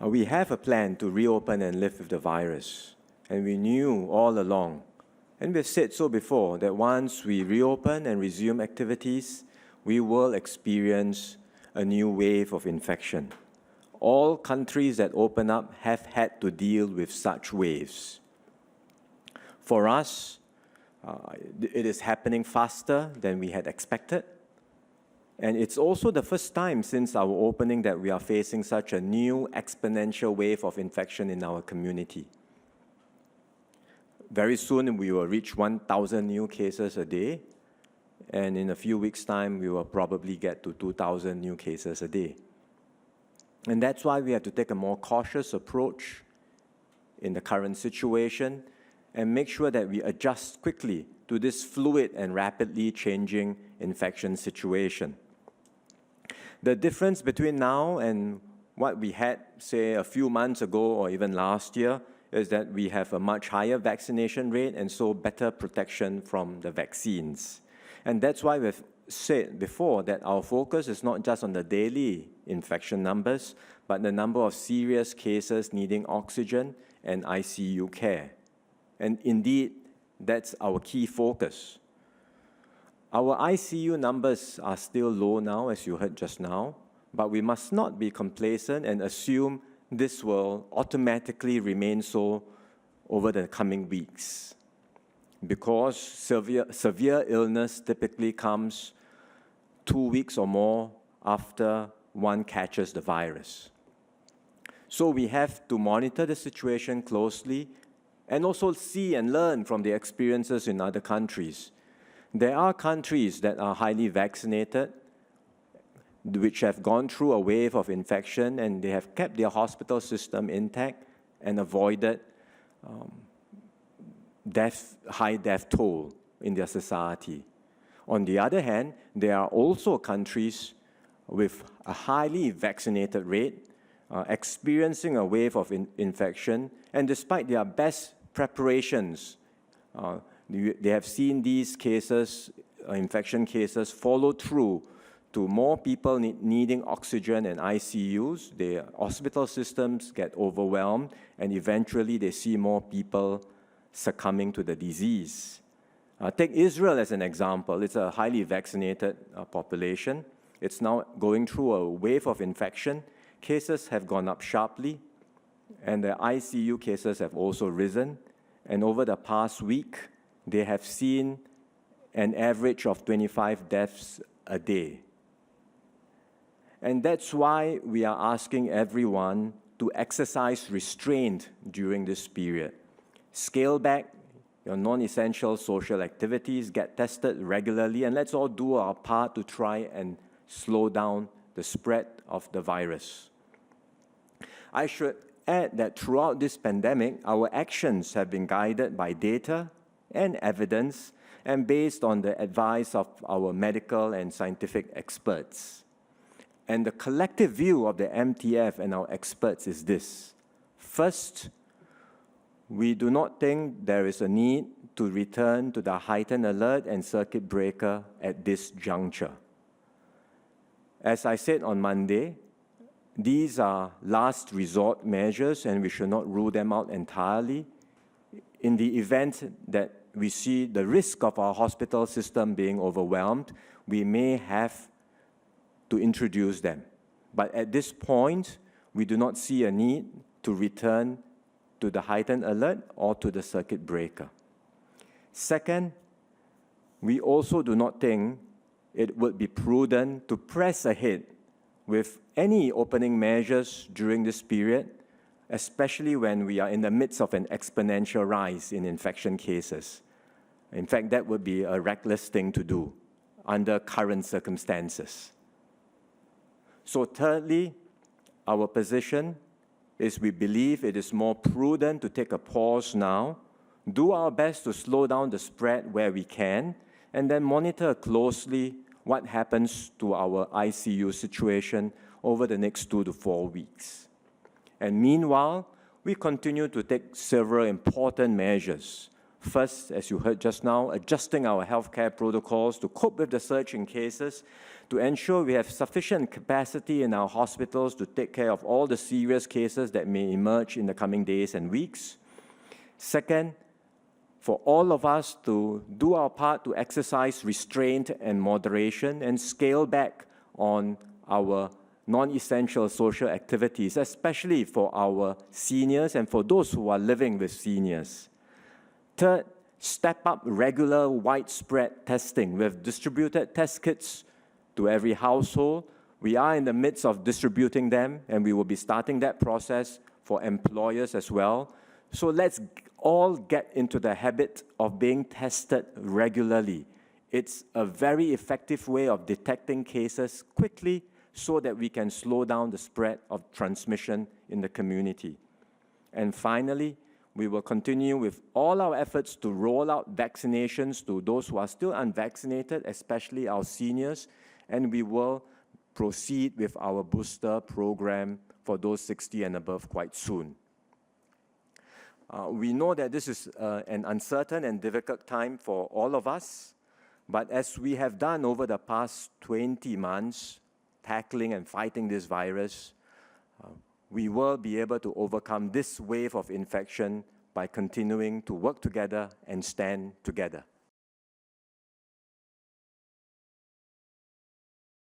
We have a plan to reopen and live with the virus, and we knew all along, and we've said so before, that once we reopen and resume activities, we will experience a new wave of infection. All countries that open up have had to deal with such waves. For us, it is happening faster than we had expected. And it's also the first time since our opening that we are facing such a new exponential wave of infection in our community. Very soon we will reach 1,000 new cases a day, and in a few weeks' time we will probably get to 2,000 new cases a day. And that's why we have to take a more cautious approach in the current situation and make sure that we adjust quickly to this fluid and rapidly changing infection situation. The difference between now and what we had, say, a few months ago or even last year is that we have a much higher vaccination rate and so better protection from the vaccines. And that's why we've said before that our focus is not just on the daily infection numbers, but the number of serious cases needing oxygen and ICU care. And indeed, that's our key focus. Our ICU numbers are still low now, as you heard just now, but we must not be complacent and assume this will automatically remain so over the coming weeks, because severe illness typically comes 2 weeks or more after one catches the virus. So we have to monitor the situation closely and also see and learn from the experiences in other countries. There are countries that are highly vaccinated, which have gone through a wave of infection, and they have kept their hospital system intact and avoided high death toll in their society. On the other hand, there are also countries with a highly vaccinated rate experiencing a wave of infection, and despite their best preparations, they have seen these cases, infection cases, follow through to more people needing oxygen and ICUs. The hospital systems get overwhelmed, and eventually they see more people succumbing to the disease. Take Israel as an example. It's a highly vaccinated population. It's now going through a wave of infection. Cases have gone up sharply, and the ICU cases have also risen. And over the past week, they have seen an average of 25 deaths a day. And that's why we are asking everyone to exercise restraint during this period. Scale back your non-essential social activities, get tested regularly, and let's all do our part to try and slow down the spread of the virus. I should add that throughout this pandemic, our actions have been guided by data and evidence and based on the advice of our medical and scientific experts. And the collective view of the MTF and our experts is this. First, we do not think there is a need to return to the heightened alert and circuit breaker at this juncture. As I said on Monday, these are last resort measures and we should not rule them out entirely. In the event that we see the risk of our hospital system being overwhelmed, we may have to introduce them. But at this point, we do not see a need to return to the heightened alert or to the circuit breaker. Second, we also do not think it would be prudent to press ahead with any opening measures during this period, especially when we are in the midst of an exponential rise in infection cases. In fact, that would be a reckless thing to do under current circumstances. So thirdly, our position is we believe it is more prudent to take a pause now, do our best to slow down the spread where we can, and then monitor closely what happens to our ICU situation over the next 2 to 4 weeks. And meanwhile, we continue to take several important measures. First, as you heard just now, adjusting our healthcare protocols to cope with the surge in cases, to ensure we have sufficient capacity in our hospitals to take care of all the serious cases that may emerge in the coming days and weeks. Second, for all of us to do our part to exercise restraint and moderation and scale back on our non-essential social activities, especially for our seniors and for those who are living with seniors. Third, step up regular widespread testing with distributed test kits to every household. We are in the midst of distributing them, and we will be starting that process for employers as well. So let's all get into the habit of being tested regularly. It's a very effective way of detecting cases quickly so that we can slow down the spread of transmission in the community. And finally, we will continue with all our efforts to roll out vaccinations to those who are still unvaccinated, especially our seniors, and we will proceed with our booster program for those 60 and above quite soon. We know that this is an uncertain and difficult time for all of us, but as we have done over the past 20 months, tackling and fighting this virus, we will be able to overcome this wave of infection by continuing to work together and stand together.